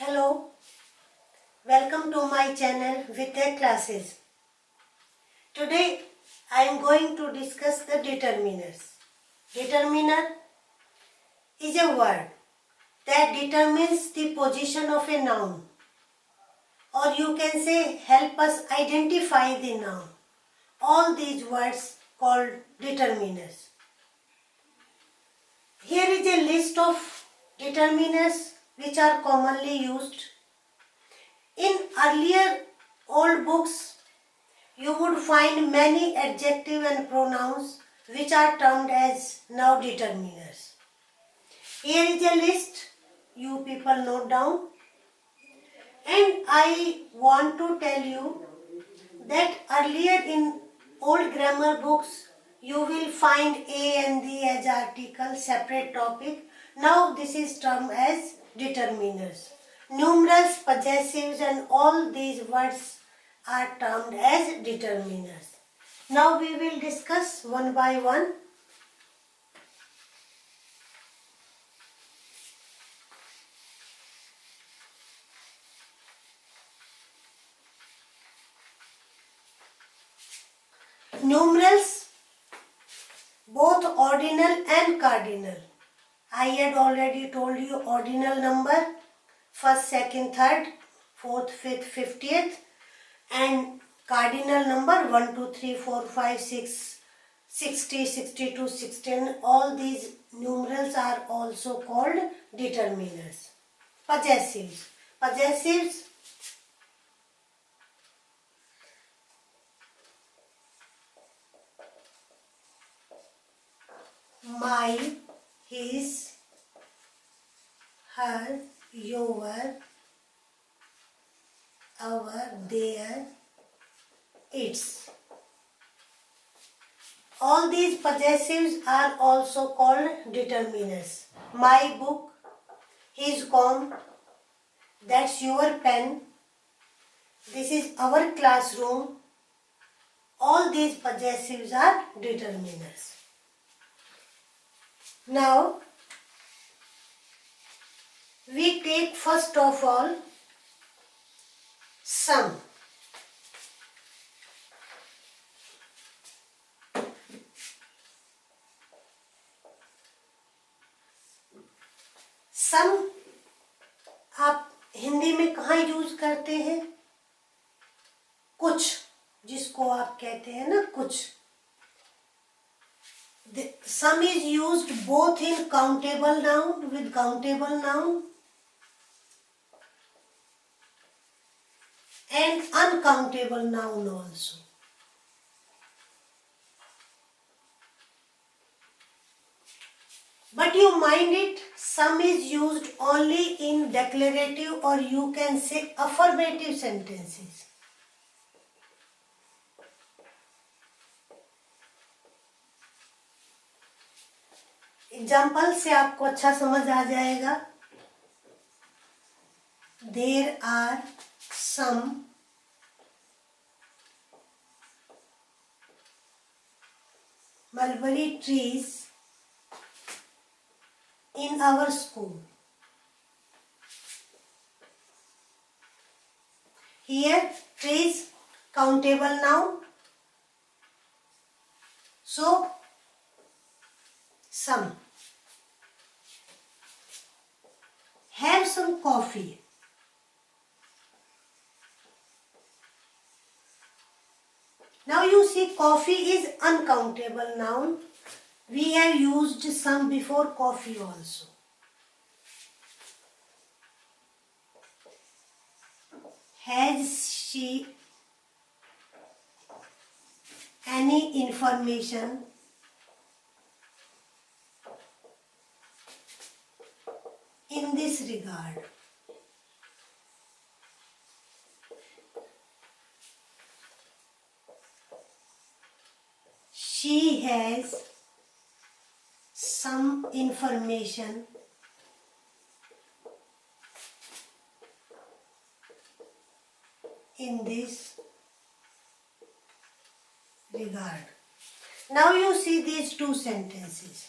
Hello, welcome to my channel with Tech Classes. Today I am going to discuss the determiners. Determiner is a word that determines the position of a noun, or you can say help us identify the noun. All these words called determiners. Here is a list of determiners which are commonly used. In earlier old books, you would find many adjectives and pronouns which are termed as now determiners. Here is a list, you people note down. And I want to tell you that earlier in old grammar books, you will find a and the as article, separate topic. Now this is termed as determiners. Numerals, possessives and all these words are termed as determiners. Now we will discuss one by one. Numerals, both ordinal and cardinal. I had already told you ordinal number, first, second, third, fourth, fifth, 50th, and cardinal number 1, 2, 3, 4, 5, 6, 60, 62, 16. All these numerals are also called determiners. Possessives. Possessives, my, his, her, your, our, their, its. All these possessives are also called determiners. My book, his comb, that's your pen, this is our classroom. All these possessives are determiners. Now, we take first of all some. सम आप हिंदी में कहाँ use करते हैं? कुछ, जिसको आप कहते हैं ना कुछ. Sum is used both in countable noun with countable noun and uncountable noun also. But you mind it, sum is used only in declarative or you can say affirmative sentences. Example से आपको अच्छा समझ आ जाएगा. There are some mulberry trees in our school. Here trees countable noun, so some. Have some coffee. Now you see coffee is uncountable noun. We have used some before coffee also. Has she any information in this regard? She has some information in this regard. Now you see these two sentences.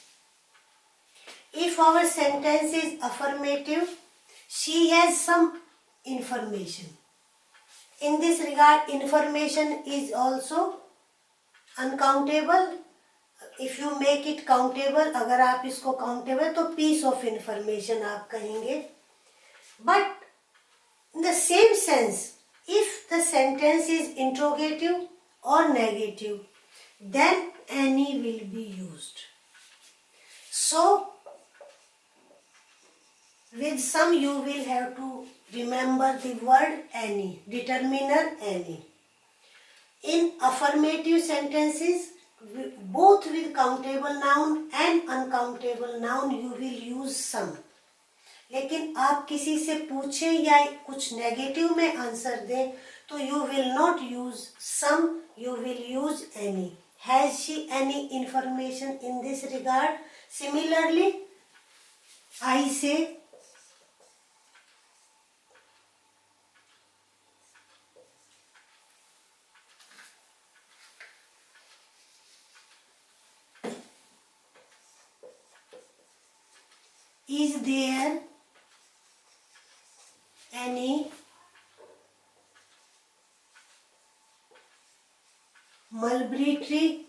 If our sentence is affirmative, She has some information. In this regard, information is also uncountable. If you make it countable, अगर आप इसको countable तो piece of information आप कहेंगे. But in the same sense, if the sentence is interrogative or negative, then any will be used. So, with some you will have to remember the word any, determiner any. In affirmative sentences, both with countable noun and uncountable noun, you will use some. लेकिन आप किसी से पूछें या कुछ negative में answer दें तो you will not use some, you will use any. Has she any information in this regard? Similarly I say is there any mulberry tree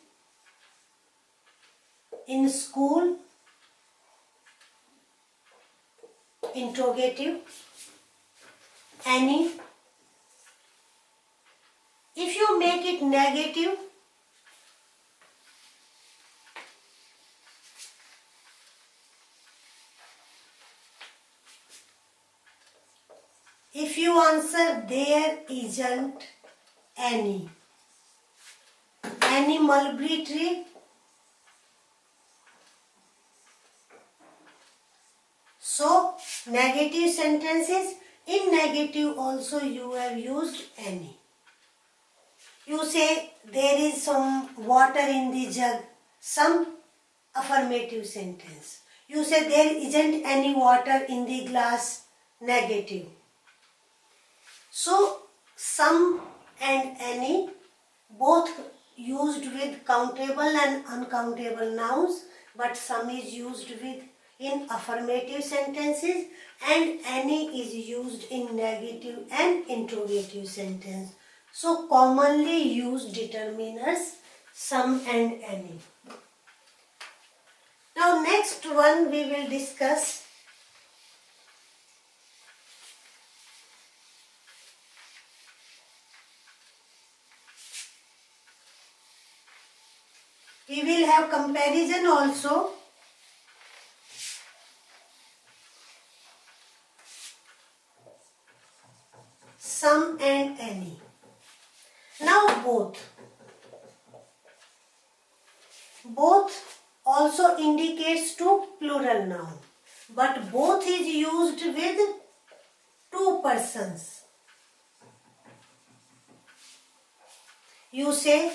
in school? Interrogative. Any. If you make it negative, if you answer there isn't any mulberry tree, so negative sentences, in negative also you have used any. You say there is some water in the jug, some affirmative sentence. You say there isn't any water in the glass, negative. So, some and any both used with countable and uncountable nouns, but some is used with in affirmative sentences and any is used in negative and interrogative sentence. So, commonly used determiners some and any. Now, next one we will discuss we will have comparison also. Some and any. Now both. Both also indicates to plural noun. But both is used with two persons. You say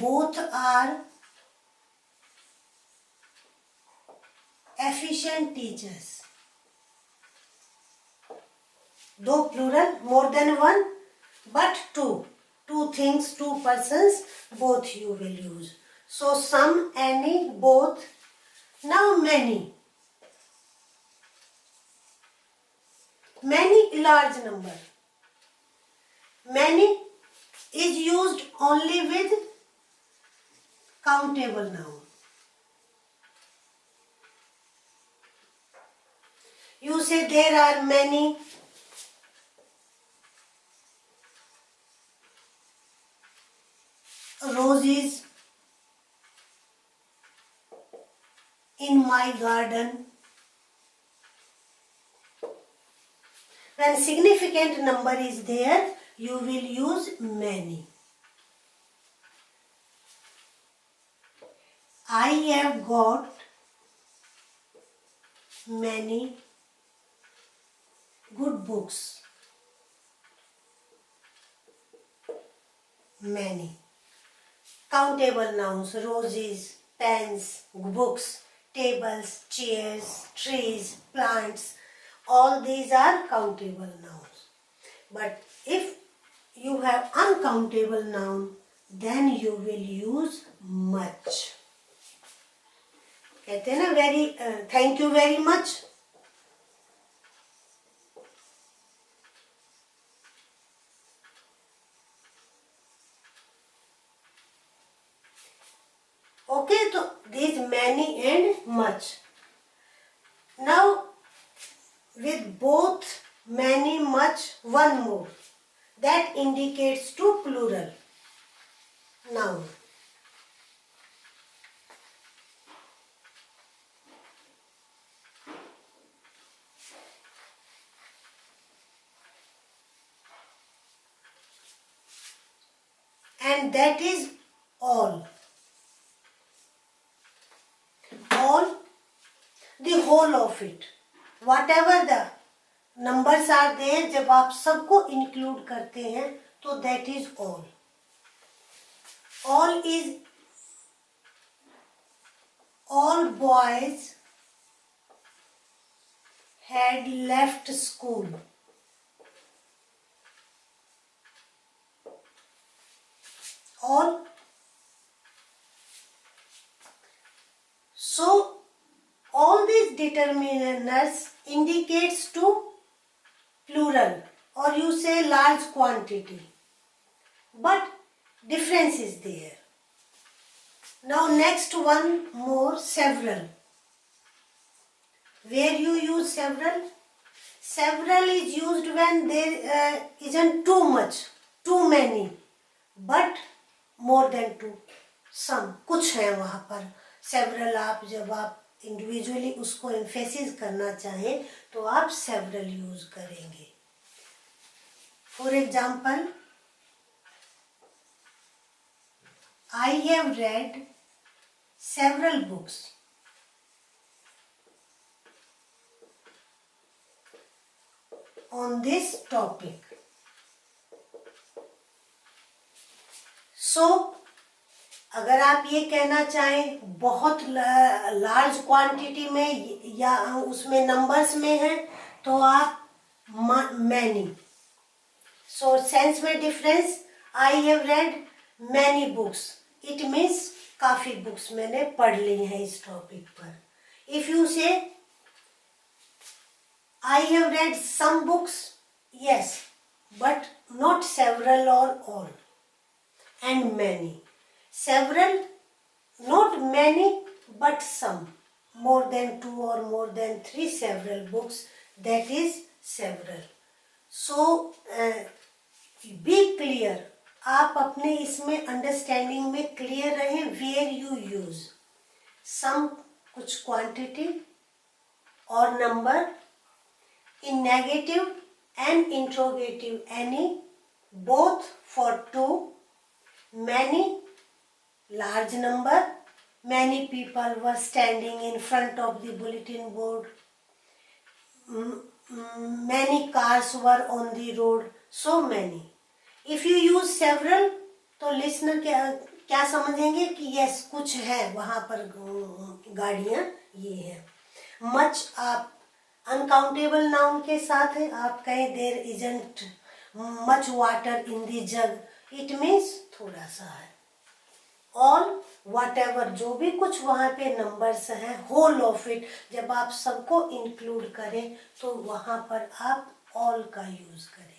both are efficient teachers. Though plural, more than one, but two. Two things, two persons, both you will use. So some, any, both. Now many. Many, large number. Many is used only with countable noun. You say there are many roses in my garden. When significant number is there, you will use many. I have got many good books. Many. Countable nouns, roses, pens, books, tables, chairs, trees, plants, all these are countable nouns. But if you have uncountable noun, then you will use much. कहते हैं ना very thank you very much. Okay, so these many and much. Now with both many, much, one more. That indicates to plural noun. And that is all. All, the whole of it. Whatever the numbers are there, जब आप सबको include करते हैं तो that is all. All boys had left school. All. So all these determinants indicates to plural, or you say large quantity, but difference is there. Now next one more, several. Where you use several? Several is used when there isn't too much, too many, but more than two. Some, कुछ है वहाँ पर. Several आप जब आप individually उसको emphasis करना चाहें तो आप several यूज करेंगे. For example, I have read several books. On this topic. So, अगर आप ये कहना चाहें बहुत लार्ज क्वांटिटी में या उसमें नंबर्स में है तो आप मैनी. सो सेंस में difference. I have read many books, it means काफी बुक्स मैंने पढ़ ली हैं इस टॉपिक पर. इफ यू से I have read some books, yes, but not several or all. And many. Several, not many, but some. More than two or more than three several books, that is several. So, be clear. आप अपने इसमें understanding में clear रहें. Where you use some, कुछ quantity और number. In negative and interrogative any, both for two, many, large number, many people were standing in front of the bulletin board, many cars were on the road, so many. If you use several, तो listener क्या समझेंगे कि yes कुछ है वहाँ पर गाड़ियाँ ये है. Much आप अनकाउंटेबल नाउन के साथ है. आप कहें there isn't much water in the jug, it means थोड़ा सा है. ऑल, वट एवर, जो भी कुछ वहाँ पे नंबर्स हैं, होल ऑफ इट, जब आप सबको इंक्लूड करें तो वहाँ पर आप ऑल का यूज करेंगे.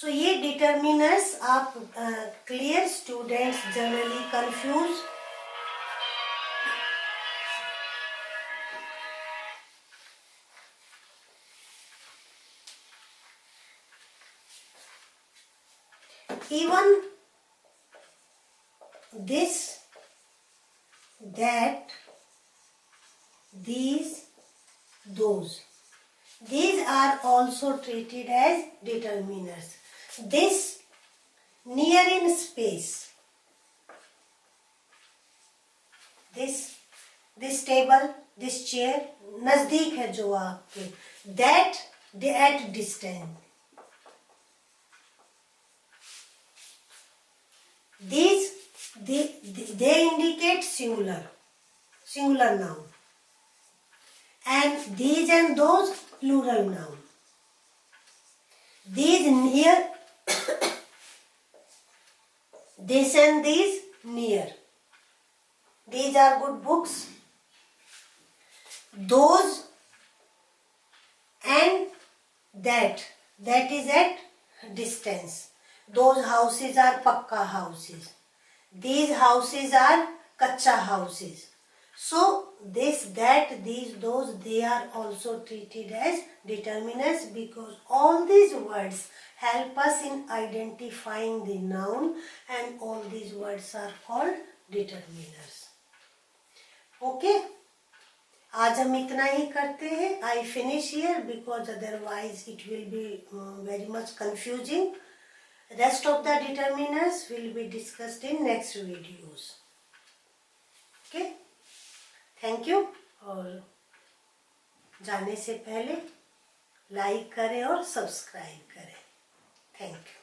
सो ये डिटर्मिनर्स आप clear. Students generally confuse. Even this, that, these, those, these are also treated as determiners. This, near in space. This table, this chair, नजदीक है जो आपके. That, at distance. These, they indicate singular noun. And these and those, plural noun. These near, this and these near. These are good books. Those and that is at distance. Those houses are pakka houses. these houses are kacha houses. So this, that, these, those, they are also treated as determinists because all these words help us in identifying the noun and all these words are called determiners. Okay? आज हम इतना ही करते हैं. I finish here because otherwise it will be very much confusing. Rest of the determiners will be discussed in next videos. Okay? Thank you. और जाने से पहले like करें और सब्सक्राइब करें. Thank you.